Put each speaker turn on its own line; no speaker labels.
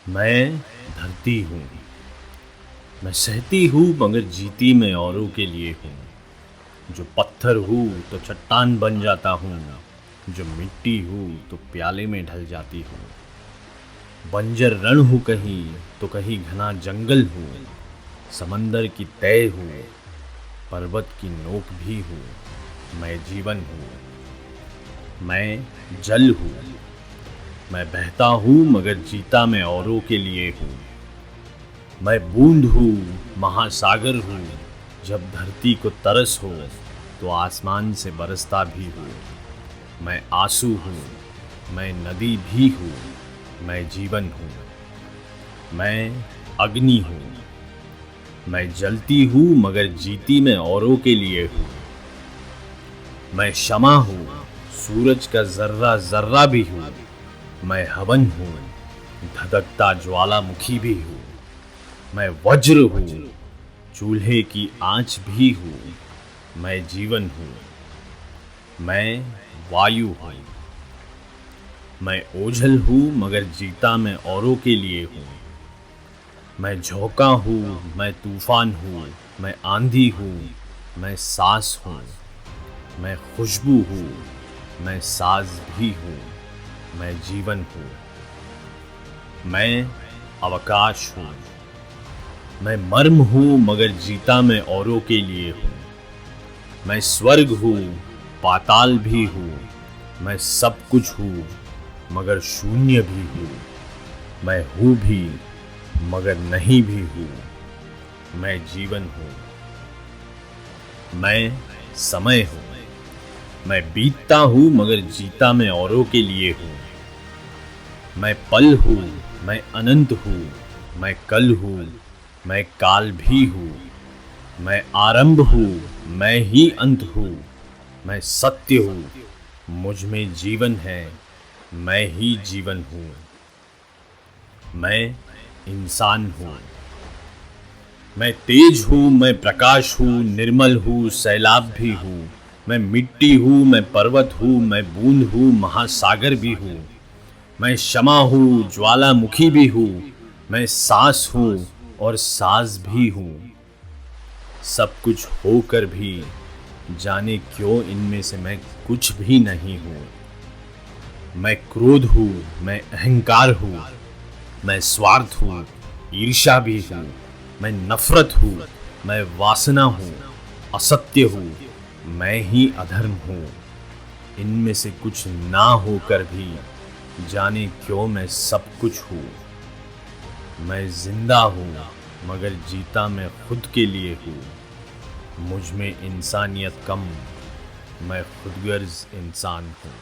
मैं धरती हूँ, मैं सहती हूँ मगर जीती मैं औरों के लिए हूँ। जो पत्थर हूँ तो चट्टान बन जाता हूँ, जो मिट्टी हूँ तो प्याले में ढल जाती हूँ। बंजर रण हूँ कहीं तो कहीं घना जंगल हूँ, समंदर की तय हूँ, पर्वत की नोक भी हूँ। मैं जीवन हूँ, मैं जल हूँ, मैं बहता हूँ मगर जीता मैं औरों के लिए हूँ। मैं बूंद हूँ, महासागर हूँ, जब धरती को तरस हो तो आसमान से बरसता भी हूँ। मैं आंसू हूँ, मैं नदी भी हूँ, मैं जीवन हूँ। मैं अग्नि हूँ, मैं जलती हूँ मगर जीती मैं औरों के लिए हूँ। मैं शमा हूँ, सूरज का जर्रा जर्रा भी हूँ। मैं हवन हूँ, धधकता ज्वालामुखी भी हूँ। मैं वज्र हूँ, चूल्हे की आंच भी हूँ। मैं जीवन हूँ, मैं वायु हूँ। मैं ओझल हूँ मगर जीता मैं औरों के लिए हूँ। मैं झोंका हूँ, मैं तूफान हूँ, मैं आंधी हूँ, मैं सांस हूँ। मैं खुशबू हूँ, मैं साज भी हूँ, मैं जीवन हूँ। मैं अवकाश हूँ, मैं मर्म हूँ मगर जीता मैं औरों के लिए हूँ। मैं स्वर्ग हूँ, पाताल भी हूँ, मैं सब कुछ हूँ मगर शून्य भी हूँ। मैं हूँ भी मगर नहीं भी हूँ, मैं जीवन हूँ। मैं समय हूँ, मैं बीतता हूँ मगर जीता मैं औरों के लिए हूँ। मैं पल हूँ, मैं अनंत हूँ, मैं कल हूँ, मैं काल भी हूँ। मैं आरंभ हूँ, मैं ही अंत हूँ, मैं सत्य हूँ, मुझ में जीवन है, मैं ही जीवन हूँ। मैं इंसान हूँ, मैं तेज हूँ, मैं प्रकाश हूँ, निर्मल हूँ, सैलाब भी हूँ। मैं मिट्टी हूँ, मैं पर्वत हूँ, मैं बूंद हूँ, महासागर भी हूँ। मैं शमा हूँ, ज्वालामुखी भी हूँ, मैं सांस हूँ और साज भी हूँ। सब कुछ होकर भी जाने क्यों इनमें से मैं कुछ भी नहीं हूँ। मैं क्रोध हूँ, मैं अहंकार हूँ, मैं स्वार्थ हूँ, ईर्ष्या भी हूँ। मैं नफरत हूँ, मैं वासना हूँ, असत्य हूँ, मैं ही अधर्म हूँ। इनमें से कुछ ना होकर भी जाने क्यों मैं सब कुछ हूँ। मैं जिंदा हूँ मगर जीता मैं खुद के लिए हूँ। मुझ में इंसानियत कम, मैं खुदगर्ज इंसान हूँ।